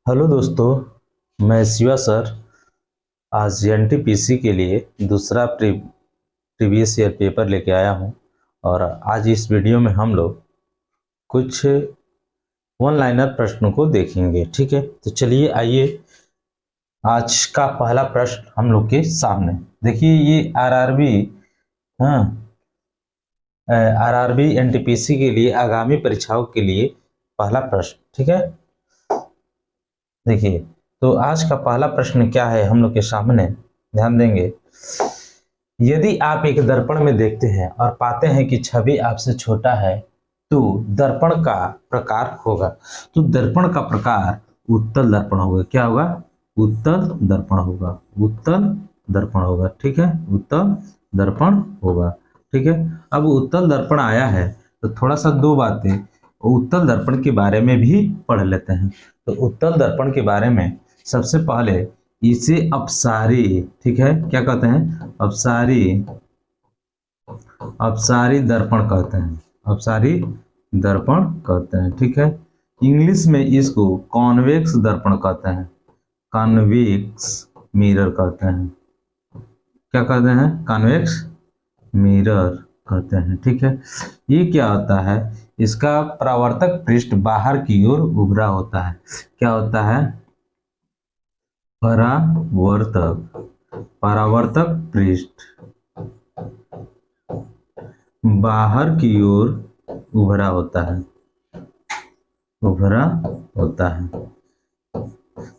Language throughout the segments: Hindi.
हेलो दोस्तों, मैं शिवा सर आज एनटीपीसी के लिए दूसरा प्रीवियस ईयर पेपर लेके आया हूं। और आज इस वीडियो में हम लोग कुछ वन लाइनर प्रश्नों को देखेंगे। ठीक है, तो चलिए आइए। आज का पहला प्रश्न हम लोग के सामने देखिए, ये आरआरबी, हाँ, आरआरबी एनटीपीसी के लिए आगामी परीक्षाओं के लिए पहला प्रश्न। ठीक है, देखिए, तो आज का पहला प्रश्न क्या है हम लोग के सामने, ध्यान देंगे। यदि आप एक दर्पण में देखते हैं और पाते हैं कि छवि आपसे छोटा है तो दर्पण का प्रकार होगा। तो दर्पण का प्रकार उत्तल दर्पण होगा। क्या होगा? उत्तल दर्पण होगा। उत्तल दर्पण होगा। ठीक है, उत्तल दर्पण होगा। ठीक है, अब उत्तल दर्पण आया है तो थोड़ा सा दो बातें उत्तल दर्पण के बारे में भी पढ़ लेते हैं। तो उत्तल दर्पण के बारे में सबसे पहले इसे अपसारी, ठीक है, क्या कहते हैं? अपसारी, अपसारी दर्पण कहते हैं। अपसारी दर्पण कहते हैं। ठीक है, इंग्लिश में इसको कॉन्वेक्स दर्पण कहते हैं। कॉन्वेक्स मिरर कहते हैं। क्या कहते हैं? कॉन्वेक्स मिरर कहते हैं। ठीक है, ये क्या होता है? इसका परावर्तक पृष्ठ बाहर की ओर उभरा होता है। क्या होता है? परावर्तक, परावर्तक पृष्ठ बाहर की ओर उभरा होता है। उभरा होता है।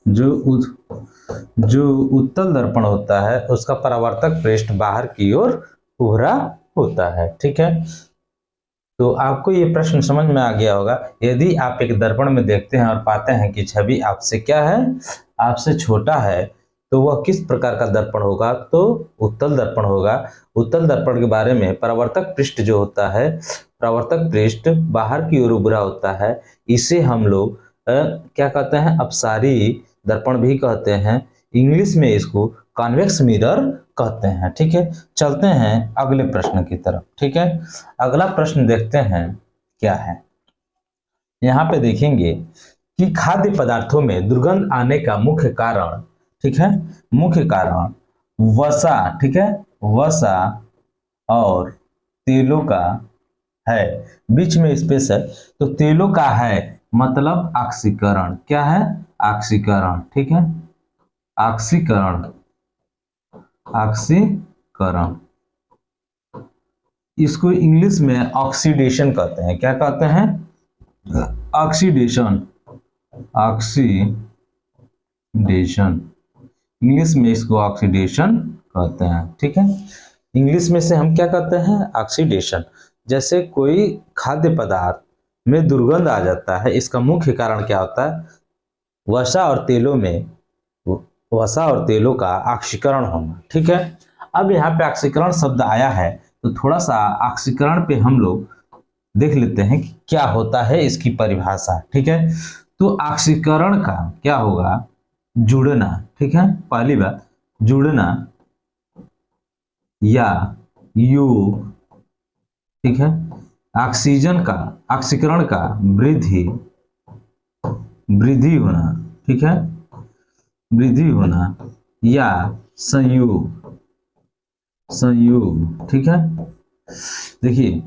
जो उत्तल दर्पण होता है उसका परावर्तक पृष्ठ बाहर की ओर उभरा होता है। ठीक है, तो आपको ये प्रश्न समझ में आ गया होगा। यदि आप एक दर्पण में देखते हैं और पाते हैं कि छवि आपसे क्या है? आपसे छोटा है, तो वह किस प्रकार का दर्पण होगा? तो उत्तल दर्पण होगा। उत्तल दर्पण के बारे में परावर्तक पृष्ठ जो होता है, परावर्तक पृष्ठ बाहर की ओर उभरा होता है। इसे हम लोग क्या कहते हैं? अपसारी दर्पण भी कहते हैं। इंग्लिश में इसको कॉन्वेक्स मिरर कहते हैं। ठीक है, चलते हैं अगले प्रश्न की तरफ। ठीक है, अगला प्रश्न देखते हैं क्या है। यहाँ पे देखेंगे कि खाद्य पदार्थों में दुर्गंध आने का मुख्य कारण, ठीक है, मुख्य कारण वसा, ठीक है, वसा और तेलों का है। बीच में स्पेस है, तो तेलों का है मतलब ऑक्सीकरण। क्या है? ऑक्सीकरण। ठीक है, ऑक्सीकरण, ऑक्सीकरण। इसको इंग्लिश में ऑक्सीडेशन कहते हैं। क्या कहते हैं? Oxidation, oxidation. इंग्लिश में इसको ऑक्सीडेशन कहते हैं। ठीक है, इंग्लिश में से हम क्या कहते हैं? ऑक्सीडेशन। जैसे कोई खाद्य पदार्थ में दुर्गंध आ जाता है, इसका मुख्य कारण क्या होता है? वसा और तेलों में, वसा और तेलों का ऑक्सीकरण होना। ठीक है, अब यहाँ पे ऑक्सीकरण शब्द आया है तो थोड़ा सा ऑक्सीकरण पे हम लोग देख लेते हैं कि क्या होता है इसकी परिभाषा। ठीक है, तो ऑक्सीकरण का क्या होगा? जुड़ना। ठीक है, पहली बात जुड़ना या योग। ठीक है, ऑक्सीजन का, ऑक्सीकरण का वृद्धि, वृद्धि होना। ठीक है, वृद्धि होना या संयोग, संयोग। ठीक है, देखिए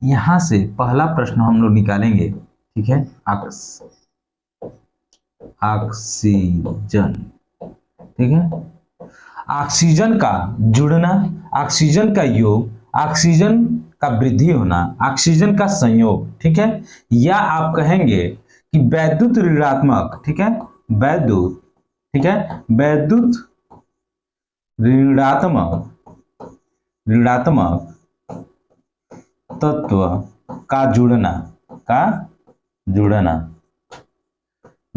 यहां से पहला प्रश्न हम लोग निकालेंगे। ठीक है, ऑक्सीजन। ठीक है, ऑक्सीजन का जुड़ना, ऑक्सीजन का योग, ऑक्सीजन का वृद्धि होना, ऑक्सीजन का संयोग। ठीक है, या आप कहेंगे कि वैद्युत ऋणात्मक, ठीक है, वैद्युत, ठीक है, वैद्युत ऋणात्मक, ऋणात्मक तत्व का जुड़ना, का जुड़ना,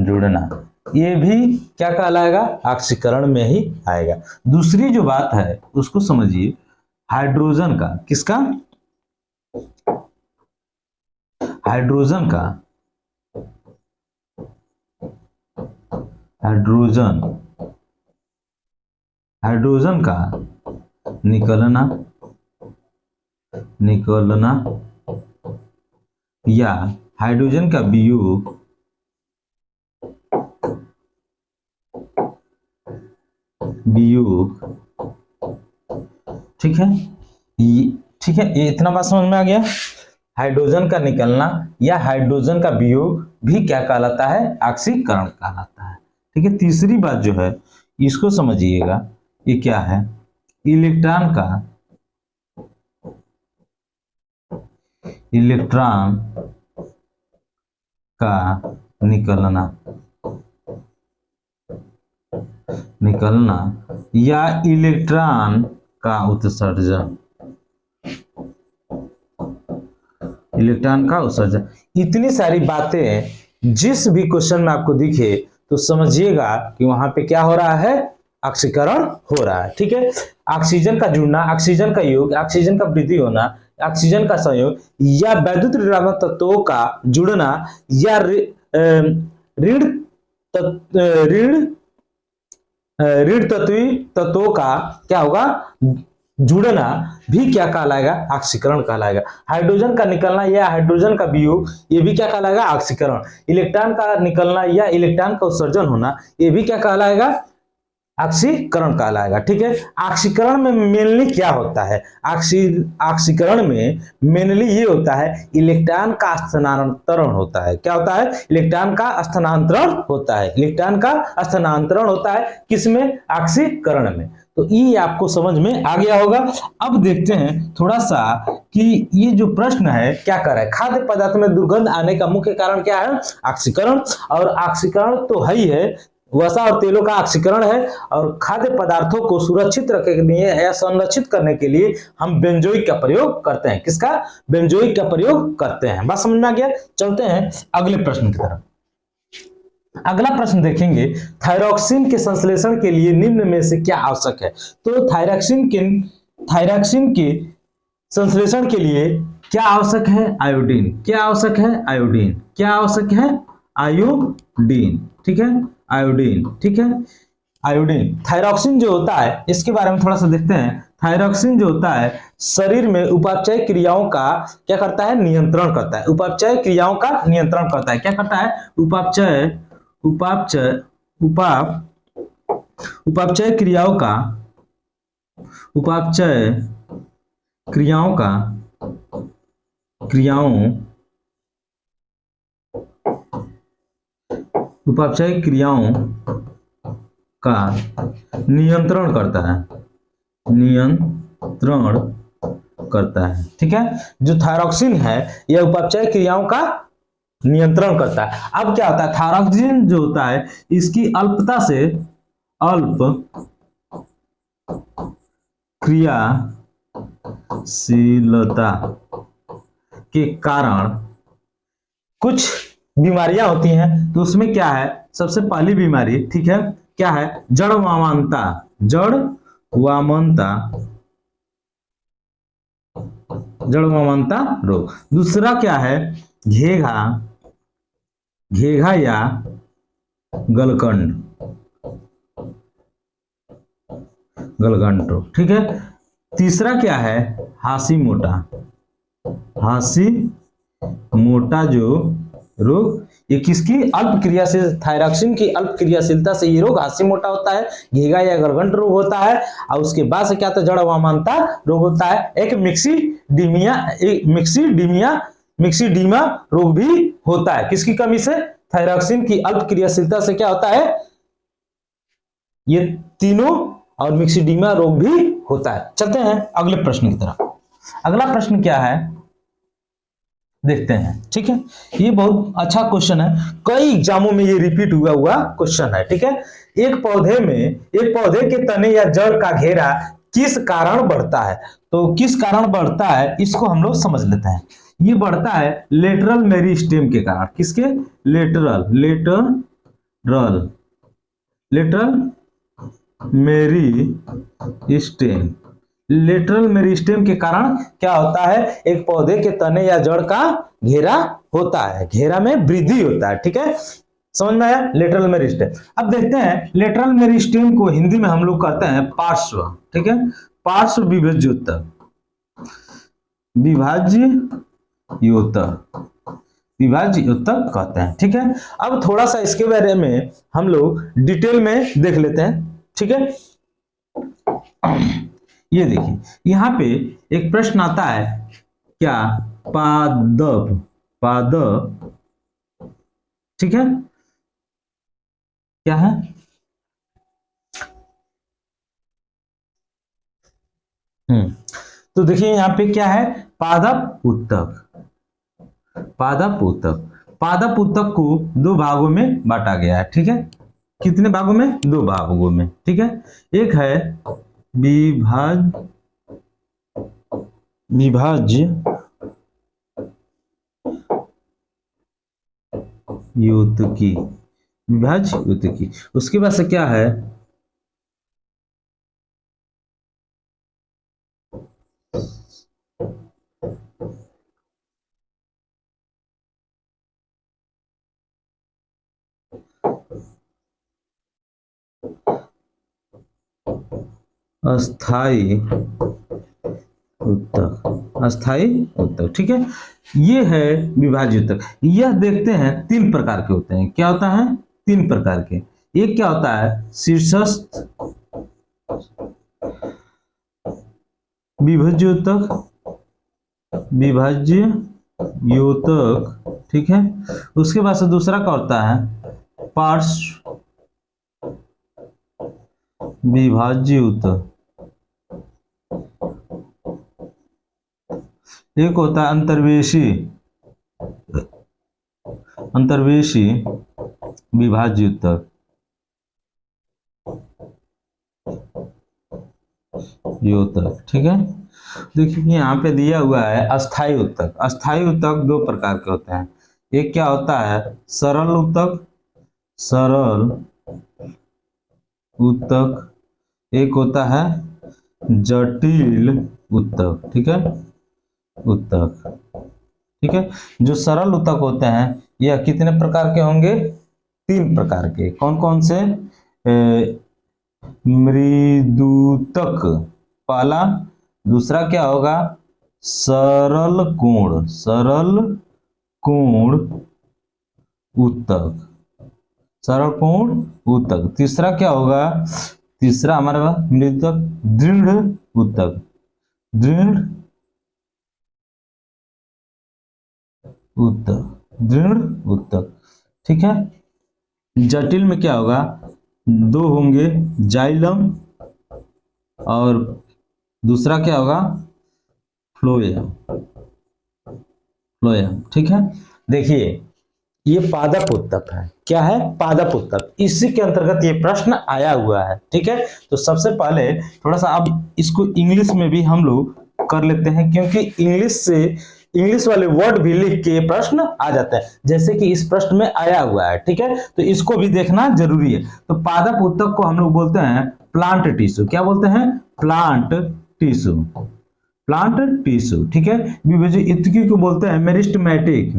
जुड़ना, ये भी क्या कहलाएगा? ऑक्सीकरण में ही आएगा। दूसरी जो बात है उसको समझिए, हाइड्रोजन का, किसका? हाइड्रोजन का, हाइड्रोजन, हाइड्रोजन का निकलना, निकलना या हाइड्रोजन का वियोग, वियोग, ठीक है। ठीक है, ये इतना बात समझ में आ गया। हाइड्रोजन का निकलना या हाइड्रोजन का वियोग भी क्या कहलाता है? ऑक्सीकरण कहलाता है, ठीक है। तीसरी बात जो है इसको समझिएगा, ये क्या है? इलेक्ट्रॉन का निकलना या इलेक्ट्रॉन का उत्सर्जन, इतनी सारी बातें जिस भी क्वेश्चन में आपको दिखे तो समझिएगा कि वहां पे क्या हो रहा है? ऑक्सीकरण हो रहा है, ठीक है। ऑक्सीजन का जुड़ना, ऑक्सीजन का योग, ऑक्सीजन का वृद्धि होना, ऑक्सीजन का संयोग या वैद्युत ऋणात्मक तत्वों का जुड़ना या ऋण तत्वों का क्या होगा? जुड़ना भी क्या कहलाएगा? ऑक्सीकरण कहलाएगा। हाइड्रोजन का निकलना या हाइड्रोजन का वियोग, ये भी क्या कहलाएगा? ऑक्सीकरण। इलेक्ट्रॉन का निकलना या इलेक्ट्रॉन का उत्सर्जन होना, ये भी क्या कहलाएगा? ऑक्सीकरण कहलाएगा, ठीक है। ऑक्सीकरण में मेनली क्या होता है? ऑक्सीकरण में मेनली ये होता है, इलेक्ट्रॉन का स्थानांतरण होता है। क्या होता है? इलेक्ट्रॉन का स्थानांतरण होता है। इलेक्ट्रॉन का स्थानांतरण होता है किसमें? ऑक्सीकरण में। तो ये आपको समझ में आ गया होगा। अब देखते हैं थोड़ा सा कि ये जो प्रश्न है क्या कर रहा है। खाद्य पदार्थ में दुर्गंध आने का मुख्य कारण क्या है? ऑक्सीकरण। और ऑक्सीकरण तो है ही है, वसा और तेलों का ऑक्सीकरण है। और खाद्य पदार्थों को सुरक्षित रखने के लिए या संरक्षित करने के लिए हम बेंजोइक का प्रयोग करते हैं। किसका? बेंजोइक का प्रयोग करते हैं। बात समझ में आ गया? चलते हैं अगले प्रश्न की तरफ। अगला प्रश्न देखेंगे, थायरॉक्सिन के संश्लेषण के लिए निम्न में से क्या आवश्यक है? तो थायरॉक्सिन के संश्लेषण के लिए क्या आवश्यक है? आयोडीन। क्या आवश्यक है? आयोडीन। क्या आवश्यक है? आयोडीन, ठीक है। आयोडीन, ठीक है। आयोडीन। थायरॉक्सिन जो होता है इसके बारे में थोड़ा सा देखते हैं। थायरॉक्सिन जो होता है शरीर में उपापचय क्रियाओं का क्या करता है? नियंत्रण करता है। उपापचय क्रियाओं का नियंत्रण करता है। क्या करता है? उपापचय क्रियाओं का नियंत्रण करता है, ठीक है। जो थायरॉक्सिन है यह उपापचय क्रियाओं का नियंत्रण करता है। अब क्या होता है? थायरॉक्सिन जो होता है इसकी अल्प क्रियाशीलता के कारण कुछ बीमारियां होती हैं। तो उसमें क्या है? सबसे पहली बीमारी, ठीक है, क्या है? जड़ वामनता रोग। दूसरा क्या है? घेघा या गलगंड रोग, ठीक है। तीसरा क्या है? हासी मोटा जो रोग, ये किसकी? अल्प क्रियाशील, थायरॉक्सिन की अल्प क्रियाशीलता से ये रोग हासी मोटा होता है, घेघा या गलगंड रोग होता है। और उसके बाद से क्या होता है? जड़ वामनता रोग होता है। एक मिक्सीडीमा रोग भी होता है। किसकी कमी से? थायरॉक्सिन की अल्प क्रियाशीलता से क्या होता है? ये तीनों, और मिक्सीडीमा रोग भी होता है। चलते हैं अगले प्रश्न की तरफ। अगला प्रश्न क्या है देखते हैं, ठीक है। ये बहुत अच्छा क्वेश्चन है, कई एग्जामों में ये रिपीट हुआ क्वेश्चन है, ठीक है। एक पौधे के तने या जड़ का घेरा किस कारण बढ़ता है? तो किस कारण बढ़ता है इसको हम लोग समझ लेते हैं। ये बढ़ता है लेटरल मेरिस्टेम के कारण। किसके? लेटरल मेरिस्टेम के कारण क्या होता है? एक पौधे के तने या जड़ का घेरा होता है, घेरा में वृद्धि होता है, ठीक है। समझ में आया? Lateral meristem. अब देखते हैं लेटरल मेरिस्टेम को हिंदी में हम लोग कहते हैं पार्श्व, ठीक है। पार्श्व विभाज्योतक कहते हैं, ठीक है। अब थोड़ा सा इसके बारे में हम लोग डिटेल में देख लेते हैं, ठीक है। ये देखिए यहाँ पे एक प्रश्न आता है, क्या पादप, पादप, ठीक है, क्या है, तो देखिए यहाँ पे क्या है, पादप उत्तक, पादप उत्तक, पादप उत्तक को दो भागों में बांटा गया है, ठीक है, कितने भागों में, दो भागों में, ठीक है, एक है विभाज्य युतकी, विभाज्य युतकी, उसके बाद से क्या है, अस्थाई उत्तक, अस्थाई उत्तक, ठीक है, ये है विभाज्य उत्तक। यह देखते हैं तीन प्रकार के होते हैं, क्या होता है, तीन प्रकार के, एक क्या होता है शीर्षस्थ विभाज्य उत्तक, विभाज्य योतक, ठीक है, उसके बाद से दूसरा क्या होता है पार्श्व विभाज्य उत्तक, एक होता है अंतर्वेशी, अंतर्वेशी विभाज्य उत्तक, योतक, ठीक है। देखिए यहाँ पे दिया हुआ है अस्थाई उत्तक, अस्थाई उत्तक दो प्रकार के होते हैं, एक क्या होता है सरल उत्तक, सरल उत्तक, एक होता है जटिल उत्तक, ठीक है, उत्तक, ठीक है। जो सरल उत्तक होते हैं यह कितने प्रकार के होंगे, तीन प्रकार के, कौन कौन से, मृदुतक पहला, दूसरा क्या होगा सरल कोण, सरल कोण उत्तक, सरल कोण उत्तक, तीसरा क्या होगा, तीसरा हमारे पास मृदुतक दृढ़ उत्तक, दृढ़ उत्तक, दृढ़ उत्तक, ठीक है। जटिल में क्या होगा, दो होंगे जाइलम और दूसरा क्या होगा फ्लोएम, फ्लोएम, ठीक है। देखिए ये पादप उत्तक है, क्या है पादप उत्तक, इसी के अंतर्गत ये प्रश्न आया हुआ है, ठीक है। तो सबसे पहले थोड़ा सा अब इसको इंग्लिश में भी हम लोग कर लेते हैं, क्योंकि इंग्लिश से इंग्लिश वाले वर्ड भी लिख के प्रश्न आ जाते हैं, जैसे कि इस प्रश्न में आया हुआ है, ठीक है, तो इसको भी देखना जरूरी है। तो पादप उत्तक को हम लोग बोलते हैं प्लांट टिश्यू, क्या बोलते हैं प्लांट टिश्यू, प्लांट टिश्यू, ठीक है। विभाज्य युतकी को बोलते हैं मेरिस्टेमेटिक,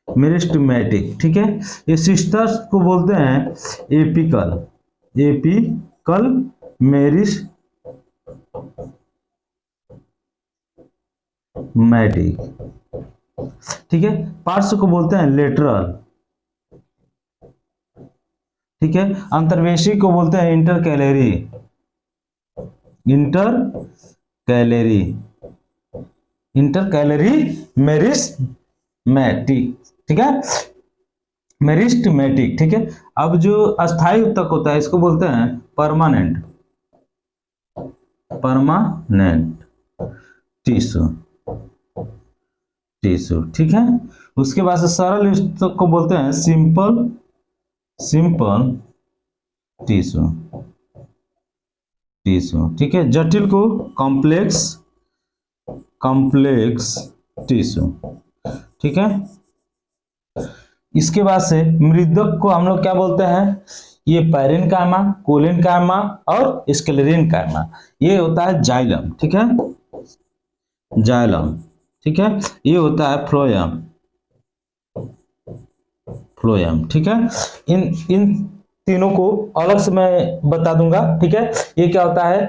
मेरिस्टेमेटिक, ठीक है। ये सिस्टर्स को बोलते हैं एपिकल, एपिकल मेरिस्टेमेटिक, ठीक है। पार्श्व को बोलते हैं लेटरल, ठीक है। अंतर्वेशी को बोलते हैं inter calorie, inter calorie, inter calorie meristematic, ठीक है, मेरिस्टेमेटिक, ठीक है। अब जो अस्थायी उत्तक होता है इसको बोलते हैं परमानेंट, परमानेंट टिश्यू, टिश्यू, ठीक है। उसके बाद से सरल उत्तक को बोलते हैं सिंपल, सिंपल टिश्यू, टिश्यू, ठीक है। जटिल को कॉम्प्लेक्स, कॉम्प्लेक्स टिश्यू, ठीक है। इसके बाद से मृदुक को हम लोग क्या बोलते हैं, ये पैरेन्काइमा, कोलेनकाइमा और स्क्लेरेन्काइमा, ये होता है जाइलम, ठीक है, जाइलम, ठीक है। ये होता है फ्लोएम, फ्लोएम, ठीक है। इन तीनों को अलग से मैं बता दूंगा, ठीक है। ये क्या होता है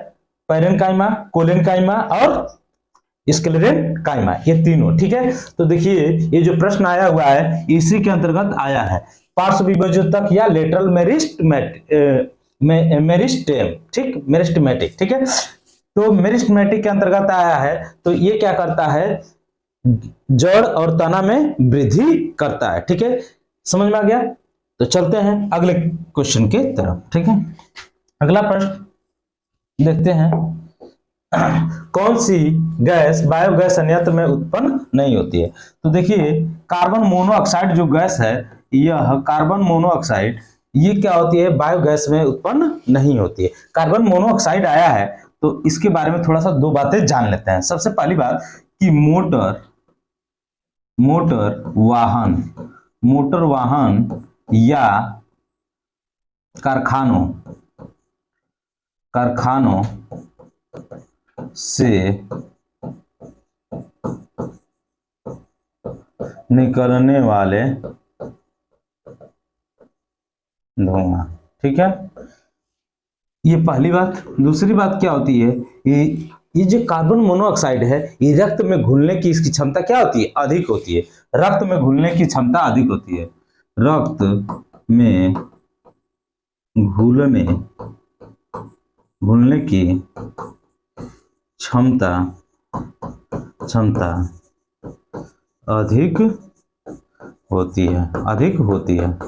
पैरेन्काइमा, कोलेनकाइमा और स्क्लेरेंकाइमा, ये तीनों। ठीक है, तो देखिए ये जो प्रश्न आया हुआ है इसी के अंतर्गत आया है, पार्श्व विभेदक या लेटरल मेरिस्टेम, ठीक, मेरिस्टेमेटिक। ठीक है, तो मेरिस्टेमेटिक के अंतर्गत आया है, तो ये क्या करता है, जड़ और तना में वृद्धि करता है। ठीक है, समझ में आ गया। तो चलते हैं अगले क्वेश्चन की तरफ। ठीक है, अगला प्रश्न देखते हैं, कौन सी गैस बायोगैस संयंत्र में उत्पन्न नहीं होती है। तो देखिए कार्बन मोनोऑक्साइड जो गैस है, यह कार्बन मोनोऑक्साइड ये क्या होती है, बायोगैस में उत्पन्न नहीं होती है। कार्बन मोनोऑक्साइड आया है तो इसके बारे में थोड़ा सा दो बातें जान लेते हैं। सबसे पहली बात कि मोटर वाहन या कारखानों से निकलने वाले धुआं। ठीक है, ये पहली बात। दूसरी बात क्या होती है, ये जो कार्बन मोनोऑक्साइड है ये रक्त में घुलने की इसकी क्षमता क्या होती है, अधिक होती है। रक्त में घुलने की क्षमता अधिक होती है, रक्त में घुलने की क्षमता अधिक होती है।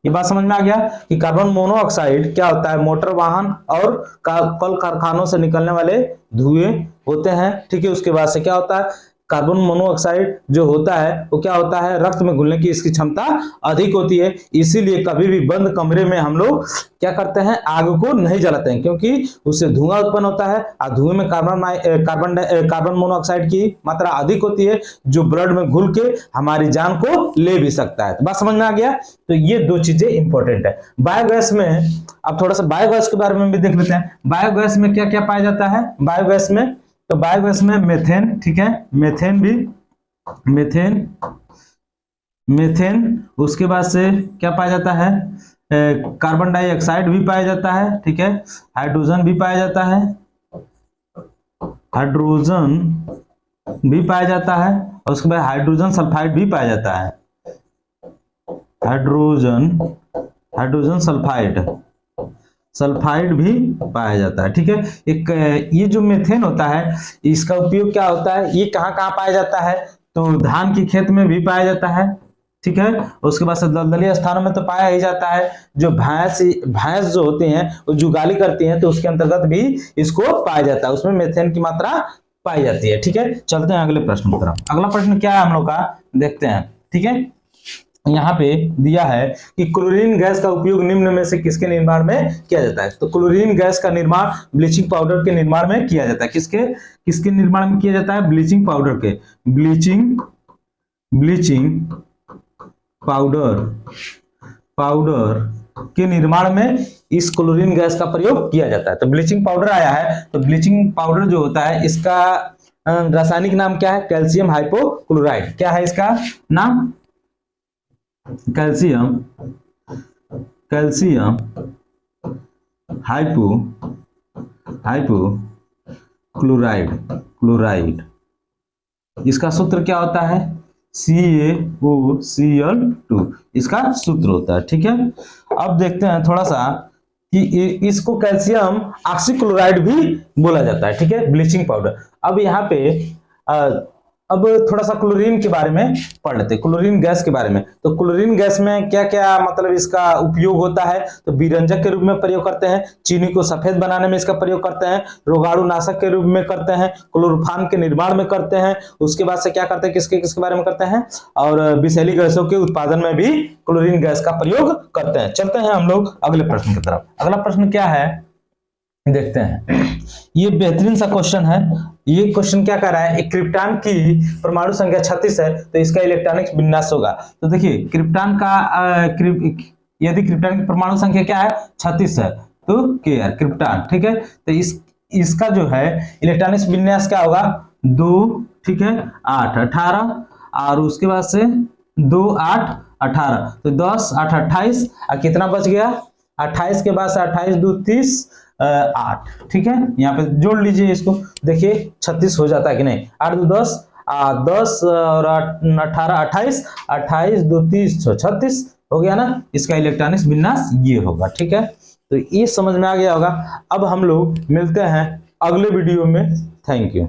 ये बात समझ में आ गया कि कार्बन मोनोऑक्साइड क्या होता है, मोटर वाहन और कल कारखानों से निकलने वाले धुएं होते हैं। ठीक है, उसके बाद से क्या होता है, कार्बन मोनोऑक्साइड जो होता है वो क्या होता है, रक्त में घुलने की इसकी क्षमता अधिक होती है। इसीलिए कभी भी बंद कमरे में हम लोग क्या करते हैं, आग को नहीं जलाते हैं, क्योंकि उससे धुआं उत्पन्न होता है और धुएं में कार्बन मोनोऑक्साइड की मात्रा अधिक होती है, जो ब्लड में घुल के हमारी जान को ले भी सकता है। तो बात समझ में आ गया। तो ये दो चीजें इंपॉर्टेंट है। बायोगैस में अब थोड़ा सा बायोगैस के बारे में भी देख लेते हैं। बायोगैस में क्या क्या पाया जाता है बायोगैस में, तो बायोगैस में मेथेन, ठीक है, मेथेन, उसके बाद से क्या पाया जाता है, कार्बन डाइऑक्साइड भी पाया जाता है। ठीक है, हाइड्रोजन भी पाया जाता है, और उसके बाद हाइड्रोजन सल्फाइड भी पाया जाता है, हाइड्रोजन सल्फाइड भी पाया जाता है। ठीक है, एक ये जो मेथेन होता है इसका उपयोग क्या होता है, ये कहाँ कहाँ पाया जाता है, तो धान की खेत में भी पाया जाता है। ठीक है, उसके बाद से दलदली स्थानों में तो पाया ही जाता है। जो भैंस जो होती हैं वो जुगाली करती हैं तो उसके अंतर्गत भी इसको पाया जाता है, उसमें मेथेन की मात्रा पाई जाती है। ठीक है, चलते हैं अगले प्रश्न की तरफ। अगला प्रश्न क्या है हम लोग का, देखते हैं। ठीक है, यहाँ पे दिया है कि क्लोरीन गैस का उपयोग निम्न में से किसके निर्माण में किया जाता है। तो क्लोरीन गैस का निर्माण ब्लीचिंग पाउडर के निर्माण में किया जाता है। किसके निर्माण में किया जाता है, ब्लीचिंग पाउडर के, ब्लीचिंग पाउडर के निर्माण में इस क्लोरीन गैस का प्रयोग किया जाता है। तो ब्लीचिंग पाउडर आया है, तो ब्लीचिंग पाउडर जो होता है इसका रासायनिक नाम क्या है, कैल्शियम हाइपोक्लोराइड। क्या है इसका नाम, कैल्शियम हाइपोक्लोराइड। इसका सूत्र क्या होता है, CaOCl2 इसका सूत्र होता है। ठीक है, अब देखते हैं थोड़ा सा कि इसको कैल्शियम ऑक्सीक्लोराइड भी बोला जाता है। ठीक है, ब्लीचिंग पाउडर। अब यहाँ पे अब थोड़ा सा क्लोरीन के बारे में पढ़ लेते हैं, क्लोरीन गैस के बारे में। तो क्लोरीन गैस में क्या क्या मतलब इसका उपयोग होता है, तो विरंजक के रूप में प्रयोग करते हैं, चीनी को सफेद बनाने में इसका प्रयोग करते हैं, रोगाणु नाशक के रूप में करते हैं, क्लोरोफॉर्म के निर्माण में करते हैं। उसके बाद से क्या करते हैं, किसके बारे में करते हैं, और विषैली गैसों के उत्पादन में भी क्लोरीन गैस का प्रयोग करते हैं। चलते हैं हम लोग अगले प्रश्न की तरफ। अगला प्रश्न क्या है देखते हैं। ये बेहतरीन सा क्वेश्चन है। ये क्वेश्चन क्या कर रहा है, एक क्रिप्टॉन की परमाणु संख्या 36 है तो इसका इलेक्ट्रॉनिक विन्यास होगा। तो देखिए क्रिप्टॉन का यदि क्रिप्टॉन की परमाणु संख्या क्या है 36 है तो Kr क्रिप्टॉन। ठीक है, तो इसका जो है इलेक्ट्रॉनिक विन्यास क्या होगा 2, ठीक है, 8 18 और उसके बाद से 2 8 18 तो 10 8 28 और कितना बच गया 28 के बाद से 28 2 30 8, ठीक है। यहाँ पे जोड़ लीजिए इसको, देखिए 36 हो जाता है कि नहीं। 8 2 10, 10 और 18 28, 28 2 30 36 हो गया ना। इसका इलेक्ट्रॉनिक्स विन्यास ये होगा, ठीक है। तो ये समझ में आ गया होगा। अब हम लोग मिलते हैं अगले वीडियो में। Thank you.